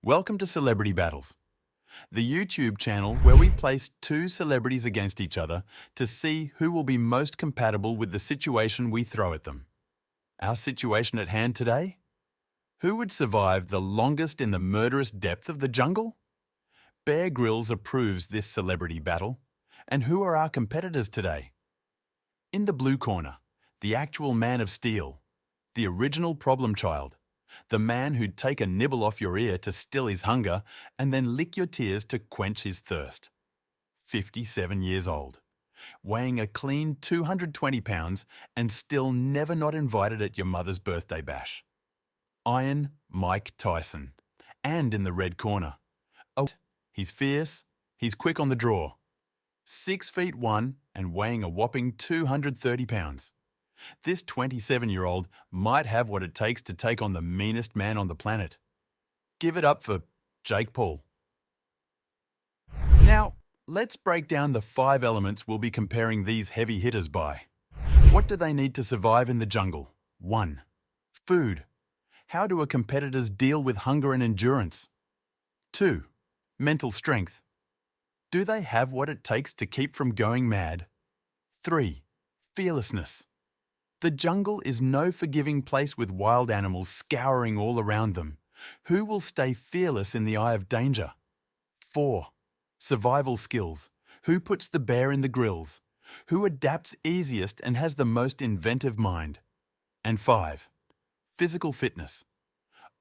Welcome to Celebrity Battles, the YouTube channel where we place two celebrities against each other to see who will be most compatible with the situation we throw at them. Our situation at hand today? Who would survive the longest in the murderous depth of the jungle? Bear Grylls approves this celebrity battle. And who are our competitors today? In the blue corner, the actual man of steel, the original problem child, the man who'd take a nibble off your ear to still his hunger and then lick your tears to quench his thirst. 57 years old, weighing a clean 220 pounds and still never not invited at your mother's birthday bash. Iron Mike Tyson. And in the red corner. Oh, he's fierce, he's quick on the draw. 6'1" and weighing a whopping 230 pounds. This 27-year-old might have what it takes to take on the meanest man on the planet. Give it up for Jake Paul. Now, let's break down the 5 elements we'll be comparing these heavy hitters by. What do they need to survive in the jungle? 1. Food. How do our competitors deal with hunger and endurance? 2. Mental strength. Do they have what it takes to keep from going mad? 3. Fearlessness. The jungle is no forgiving place with wild animals scouring all around them. Who will stay fearless in the eye of danger? 4. Survival skills. Who puts the bear in the grills? Who adapts easiest and has the most inventive mind? And 5. Physical fitness.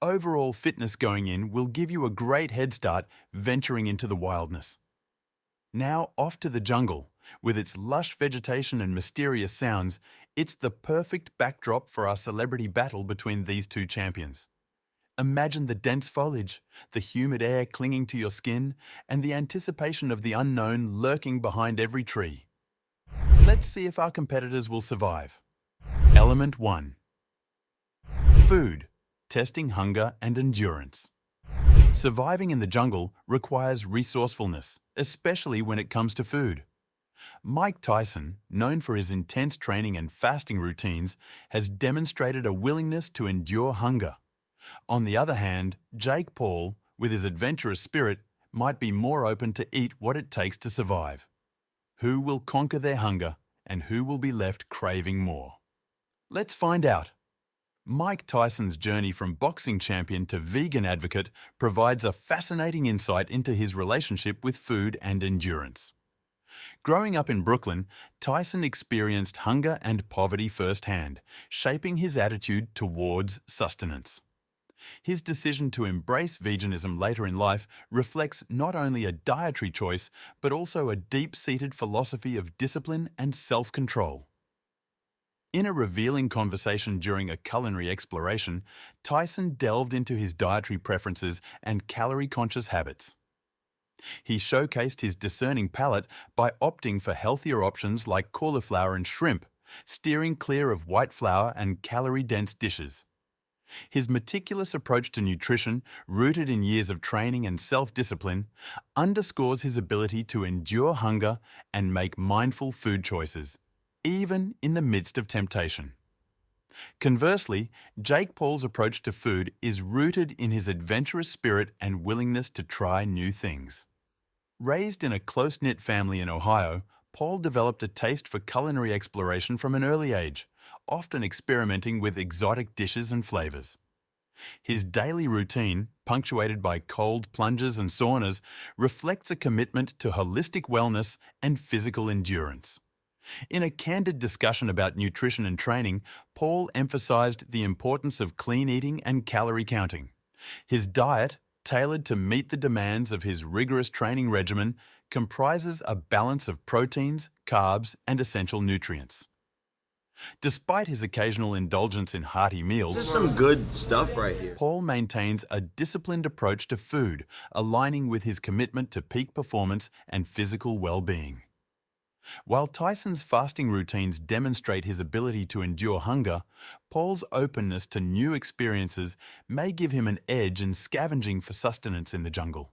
Overall fitness going in will give you a great head start venturing into the wildness. Now off to the jungle. With its lush vegetation and mysterious sounds, it's the perfect backdrop for our celebrity battle between these two champions. Imagine the dense foliage, the humid air clinging to your skin, and the anticipation of the unknown lurking behind every tree. Let's see if our competitors will survive. Element 1. Food, testing hunger and endurance. Surviving in the jungle requires resourcefulness, especially when it comes to food. Mike Tyson, known for his intense training and fasting routines, has demonstrated a willingness to endure hunger. On the other hand, Jake Paul, with his adventurous spirit, might be more open to eat what it takes to survive. Who will conquer their hunger and who will be left craving more? Let's find out. Mike Tyson's journey from boxing champion to vegan advocate provides a fascinating insight into his relationship with food and endurance. Growing up in Brooklyn, Tyson experienced hunger and poverty firsthand, shaping his attitude towards sustenance. His decision to embrace veganism later in life reflects not only a dietary choice, but also a deep-seated philosophy of discipline and self-control. In a revealing conversation during a culinary exploration, Tyson delved into his dietary preferences and calorie-conscious habits. He showcased his discerning palate by opting for healthier options like cauliflower and shrimp, steering clear of white flour and calorie-dense dishes. His meticulous approach to nutrition, rooted in years of training and self-discipline, underscores his ability to endure hunger and make mindful food choices, even in the midst of temptation. Conversely, Jake Paul's approach to food is rooted in his adventurous spirit and willingness to try new things. Raised in a close-knit family in Ohio, Paul developed a taste for culinary exploration from an early age, often experimenting with exotic dishes and flavors. His daily routine, punctuated by cold plunges and saunas, reflects a commitment to holistic wellness and physical endurance. In a candid discussion about nutrition and training, Paul emphasized the importance of clean eating and calorie counting. His diet, tailored to meet the demands of his rigorous training regimen, comprises a balance of proteins, carbs, and essential nutrients. Despite his occasional indulgence in hearty meals, This is some good stuff right here. Paul maintains a disciplined approach to food, aligning with his commitment to peak performance and physical well-being. While Tyson's fasting routines demonstrate his ability to endure hunger, Paul's openness to new experiences may give him an edge in scavenging for sustenance in the jungle.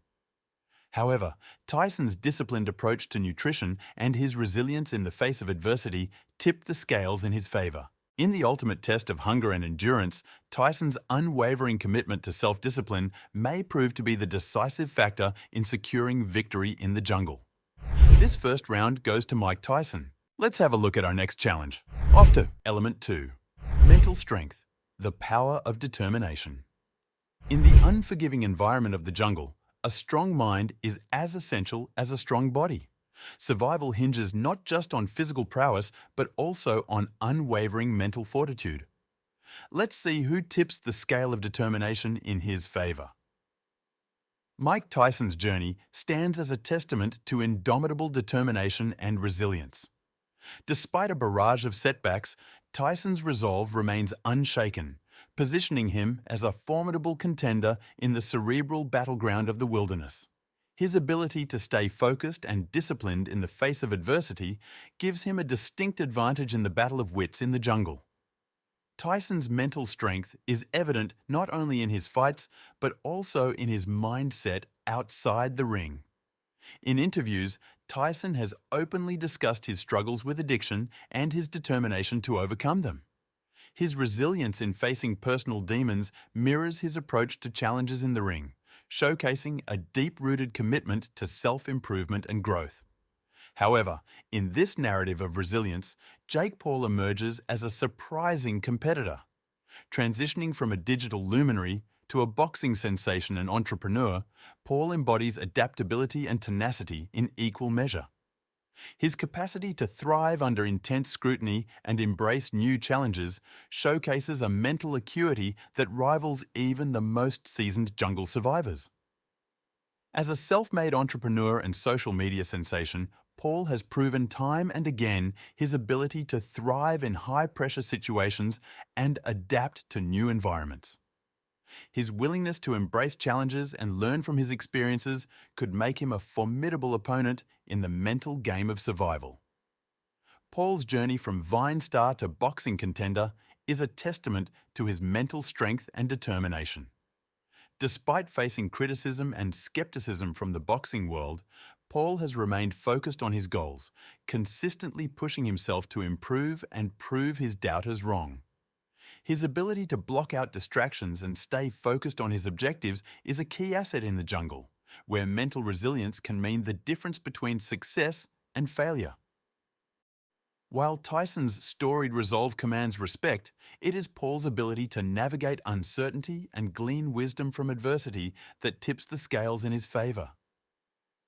However, Tyson's disciplined approach to nutrition and his resilience in the face of adversity tip the scales in his favor. In the ultimate test of hunger and endurance, Tyson's unwavering commitment to self-discipline may prove to be the decisive factor in securing victory in the jungle. This first round goes to Mike Tyson. Let's have a look at our next challenge. Off to Element 2. Mental strength, the power of determination. In the unforgiving environment of the jungle, a strong mind is as essential as a strong body. Survival hinges not just on physical prowess, but also on unwavering mental fortitude. Let's see who tips the scale of determination in his favor. Mike Tyson's journey stands as a testament to indomitable determination and resilience. Despite a barrage of setbacks, Tyson's resolve remains unshaken, positioning him as a formidable contender in the cerebral battleground of the wilderness. His ability to stay focused and disciplined in the face of adversity gives him a distinct advantage in the battle of wits in the jungle. Tyson's mental strength is evident not only in his fights, but also in his mindset outside the ring. In interviews, Tyson has openly discussed his struggles with addiction and his determination to overcome them. His resilience in facing personal demons mirrors his approach to challenges in the ring, showcasing a deep-rooted commitment to self-improvement and growth. However, in this narrative of resilience, Jake Paul emerges as a surprising competitor. Transitioning from a digital luminary to a boxing sensation and entrepreneur, Paul embodies adaptability and tenacity in equal measure. His capacity to thrive under intense scrutiny and embrace new challenges showcases a mental acuity that rivals even the most seasoned jungle survivors. As a self-made entrepreneur and social media sensation, Paul has proven time and again his ability to thrive in high-pressure situations and adapt to new environments. His willingness to embrace challenges and learn from his experiences could make him a formidable opponent in the mental game of survival. Paul's journey from Vine star to boxing contender is a testament to his mental strength and determination. Despite facing criticism and skepticism from the boxing world, Paul has remained focused on his goals, consistently pushing himself to improve and prove his doubters wrong. His ability to block out distractions and stay focused on his objectives is a key asset in the jungle, where mental resilience can mean the difference between success and failure. While Tyson's storied resolve commands respect, it is Paul's ability to navigate uncertainty and glean wisdom from adversity that tips the scales in his favor.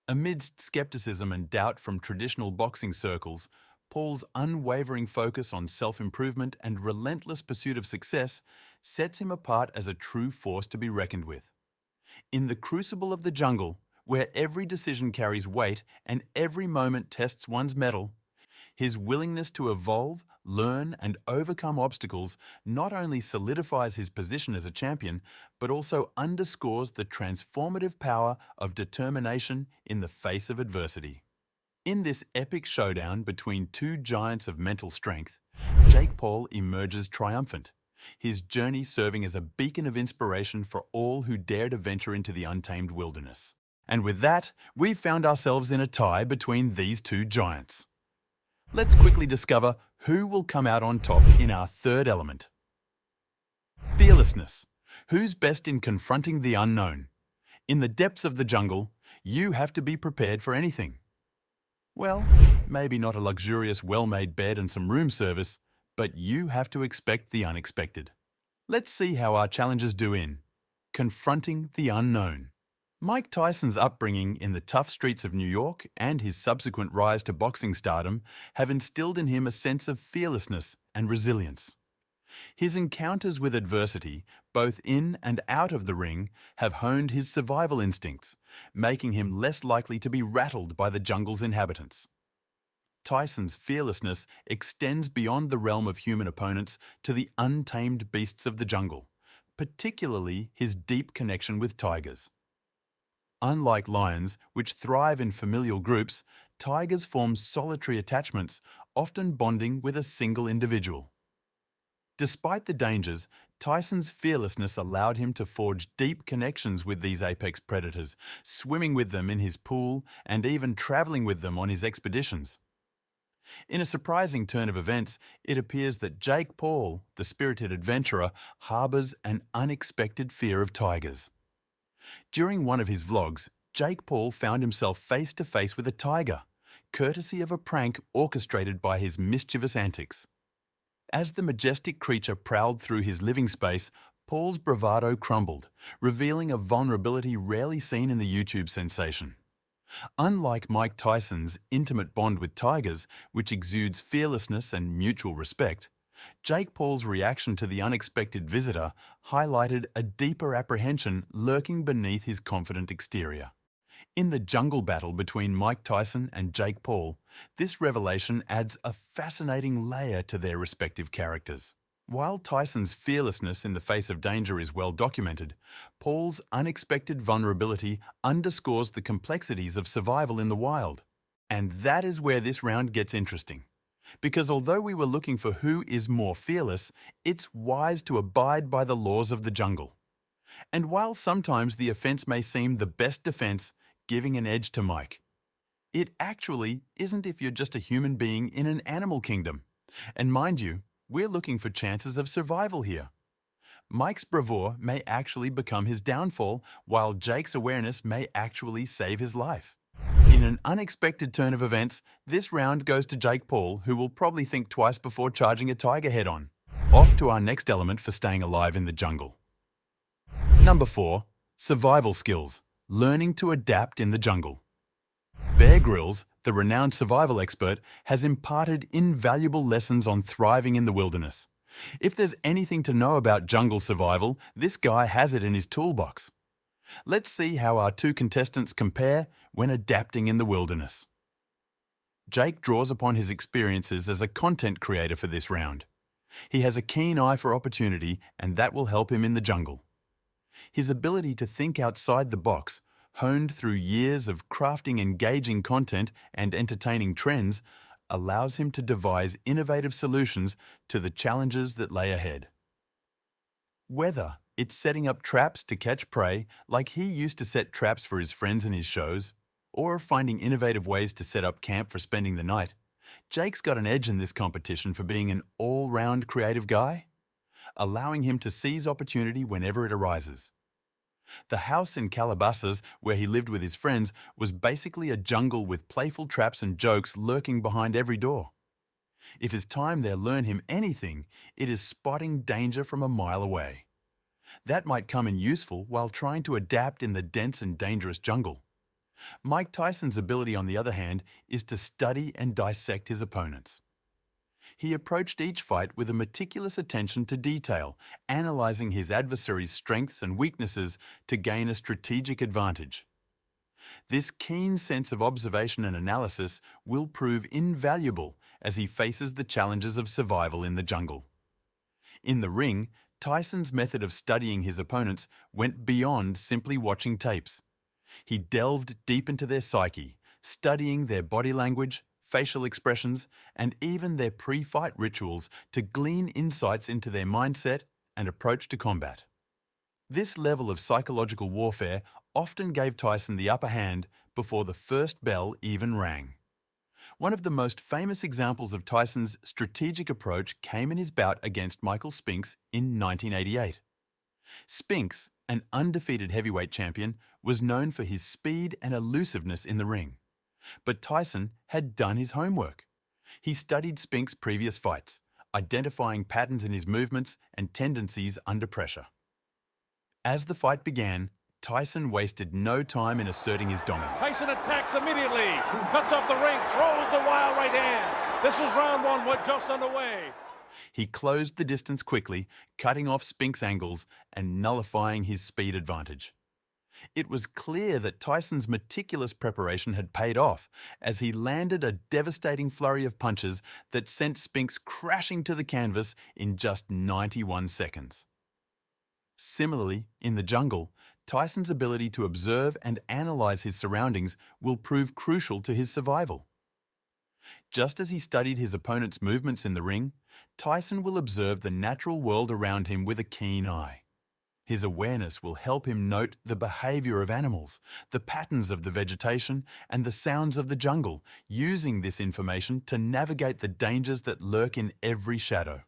Amidst skepticism and doubt from traditional boxing circles, Paul's unwavering focus on self-improvement and relentless pursuit of success sets him apart as a true force to be reckoned with. In the crucible of the jungle, where every decision carries weight and every moment tests one's mettle, his willingness to evolve, learn, and overcome obstacles not only solidifies his position as a champion, but also underscores the transformative power of determination in the face of adversity. In this epic showdown between two giants of mental strength, Jake Paul emerges triumphant, his journey serving as a beacon of inspiration for all who dare to venture into the untamed wilderness. And with that, we've found ourselves in a tie between these two giants. Let's quickly discover who will come out on top in our third element. Fearlessness. Who's best in confronting the unknown? In the depths of the jungle, you have to be prepared for anything. Well, maybe not a luxurious, well-made bed and some room service, but you have to expect the unexpected. Let's see how our challengers do in confronting the unknown. Mike Tyson's upbringing in the tough streets of New York and his subsequent rise to boxing stardom have instilled in him a sense of fearlessness and resilience. His encounters with adversity, both in and out of the ring, have honed his survival instincts, making him less likely to be rattled by the jungle's inhabitants. Tyson's fearlessness extends beyond the realm of human opponents to the untamed beasts of the jungle, particularly his deep connection with tigers. Unlike lions, which thrive in familial groups, tigers form solitary attachments, often bonding with a single individual. Despite the dangers, Tyson's fearlessness allowed him to forge deep connections with these apex predators, swimming with them in his pool and even traveling with them on his expeditions. In a surprising turn of events, it appears that Jake Paul, the spirited adventurer, harbours an unexpected fear of tigers. During one of his vlogs, Jake Paul found himself face to face with a tiger, courtesy of a prank orchestrated by his mischievous antics. As the majestic creature prowled through his living space, Paul's bravado crumbled, revealing a vulnerability rarely seen in the YouTube sensation. Unlike Mike Tyson's intimate bond with tigers, which exudes fearlessness and mutual respect, Jake Paul's reaction to the unexpected visitor highlighted a deeper apprehension lurking beneath his confident exterior. In the jungle battle between Mike Tyson and Jake Paul, this revelation adds a fascinating layer to their respective characters. While Tyson's fearlessness in the face of danger is well documented, Paul's unexpected vulnerability underscores the complexities of survival in the wild. And that is where this round gets interesting. Because although we were looking for who is more fearless, it's wise to abide by the laws of the jungle. And while sometimes the offense may seem the best defense, giving an edge to Mike, it actually isn't if you're just a human being in an animal kingdom. And mind you, we're looking for chances of survival here. Mike's bravoure may actually become his downfall, while Jake's awareness may actually save his life. In an unexpected turn of events, this round goes to Jake Paul, who will probably think twice before charging a tiger head-on. Off to our next element for staying alive in the jungle. Number 4. Survival skills. Learning to adapt in the jungle. Bear Grylls, the renowned survival expert, has imparted invaluable lessons on thriving in the wilderness. If there's anything to know about jungle survival, this guy has it in his toolbox. Let's see how our two contestants compare when adapting in the wilderness. Jake draws upon his experiences as a content creator for this round. He has a keen eye for opportunity, and that will help him in the jungle. His ability to think outside the box, honed through years of crafting engaging content and entertaining trends, allows him to devise innovative solutions to the challenges that lay ahead. Whether it's setting up traps to catch prey, like he used to set traps for his friends in his shows, or finding innovative ways to set up camp for spending the night, Jake's got an edge in this competition for being an all-round creative guy, allowing him to seize opportunity whenever it arises. The house in Calabasas, where he lived with his friends, was basically a jungle with playful traps and jokes lurking behind every door. If his time there learned him anything, it is spotting danger from a mile away. That might come in useful while trying to adapt in the dense and dangerous jungle. Mike Tyson's ability, on the other hand, is to study and dissect his opponents. He approached each fight with a meticulous attention to detail, analyzing his adversary's strengths and weaknesses to gain a strategic advantage. This keen sense of observation and analysis will prove invaluable as he faces the challenges of survival in the jungle. In the ring, Tyson's method of studying his opponents went beyond simply watching tapes. He delved deep into their psyche, studying their body language, facial expressions, and even their pre-fight rituals to glean insights into their mindset and approach to combat. This level of psychological warfare often gave Tyson the upper hand before the first bell even rang. One of the most famous examples of Tyson's strategic approach came in his bout against Michael Spinks in 1988. Spinks, an undefeated heavyweight champion, was known for his speed and elusiveness in the ring. But Tyson had done his homework. He studied Spinks' previous fights, identifying patterns in his movements and tendencies under pressure. As the fight began, Tyson wasted no time in asserting his dominance. Tyson attacks immediately, cuts off the ring, throws the wild right hand. This is round one, what just underway. He closed the distance quickly, cutting off Spinks' angles and nullifying his speed advantage. It was clear that Tyson's meticulous preparation had paid off as he landed a devastating flurry of punches that sent Spinks crashing to the canvas in just 91 seconds. Similarly, in the jungle, Tyson's ability to observe and analyze his surroundings will prove crucial to his survival. Just as he studied his opponent's movements in the ring, Tyson will observe the natural world around him with a keen eye. His awareness will help him note the behavior of animals, the patterns of the vegetation, and the sounds of the jungle, using this information to navigate the dangers that lurk in every shadow.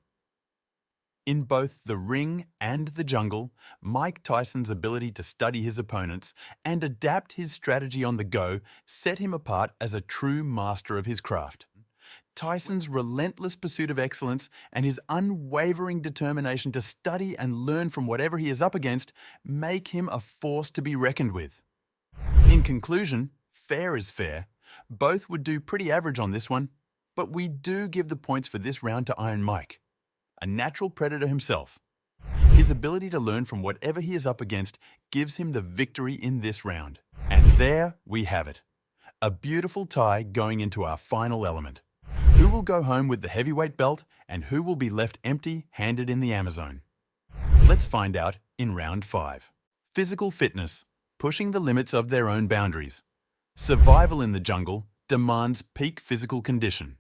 In both the ring and the jungle, Mike Tyson's ability to study his opponents and adapt his strategy on the go set him apart as a true master of his craft. Tyson's relentless pursuit of excellence and his unwavering determination to study and learn from whatever he is up against make him a force to be reckoned with. In conclusion, fair is fair. Both would do pretty average on this one, but we do give the points for this round to Iron Mike, a natural predator himself. His ability to learn from whatever he is up against gives him the victory in this round. And there we have it. A beautiful tie going into our final element. Who will go home with the heavyweight belt and who will be left empty-handed in the Amazon? Let's find out in round 5. Physical fitness, pushing the limits of their own boundaries. Survival in the jungle demands peak physical condition.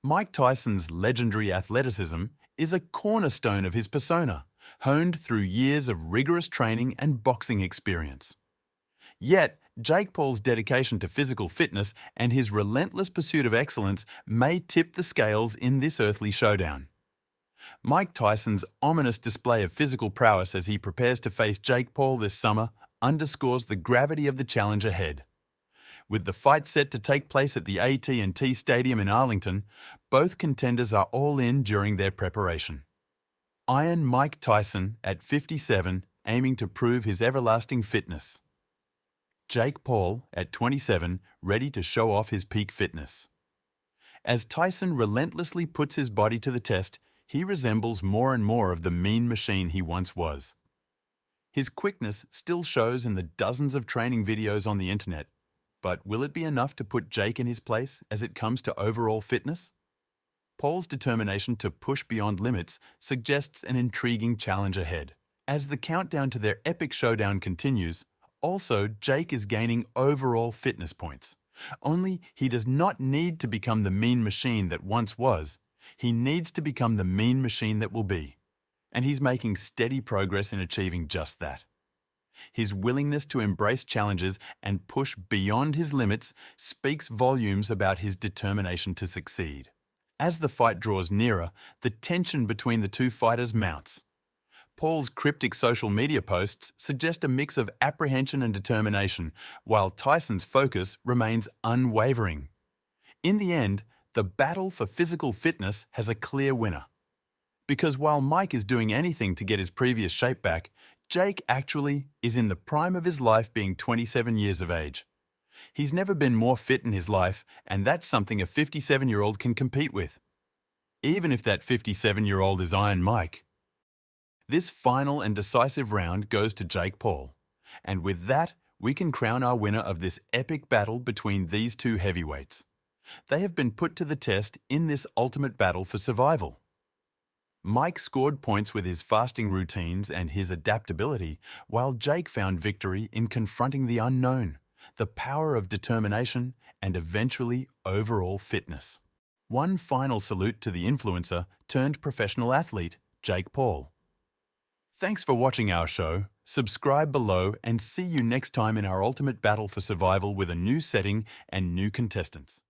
Mike Tyson's legendary athleticism is a cornerstone of his persona, honed through years of rigorous training and boxing experience. Yet, Jake Paul's dedication to physical fitness and his relentless pursuit of excellence may tip the scales in this earthly showdown. Mike Tyson's ominous display of physical prowess as he prepares to face Jake Paul this summer underscores the gravity of the challenge ahead. With the fight set to take place at the AT&T Stadium in Arlington, both contenders are all in during their preparation. Iron Mike Tyson at 57, aiming to prove his everlasting fitness. Jake Paul at 27, ready to show off his peak fitness. As Tyson relentlessly puts his body to the test, he resembles more and more of the mean machine he once was. His quickness still shows in the dozens of training videos on the internet, but will it be enough to put Jake in his place as it comes to overall fitness? Paul's determination to push beyond limits suggests an intriguing challenge ahead. As the countdown to their epic showdown continues, also Jake is gaining overall fitness points. Only he does not need to become the mean machine that once was. He needs to become the mean machine that will be. And he's making steady progress in achieving just that. His willingness to embrace challenges and push beyond his limits speaks volumes about his determination to succeed. As the fight draws nearer, the tension between the two fighters mounts. Paul's cryptic social media posts suggest a mix of apprehension and determination, while Tyson's focus remains unwavering. In the end, the battle for physical fitness has a clear winner. Because while Mike is doing anything to get his previous shape back, Jake actually is in the prime of his life, being 27 years of age. He's never been more fit in his life, and that's something a 57-year-old can compete with. Even if that 57-year-old is Iron Mike. This final and decisive round goes to Jake Paul. And with that, we can crown our winner of this epic battle between these two heavyweights. They have been put to the test in this ultimate battle for survival. Mike scored points with his fasting routines and his adaptability, while Jake found victory in confronting the unknown, the power of determination, and eventually overall fitness. One final salute to the influencer turned professional athlete, Jake Paul. Thanks for watching our show. Subscribe below and see you next time in our ultimate battle for survival with a new setting and new contestants.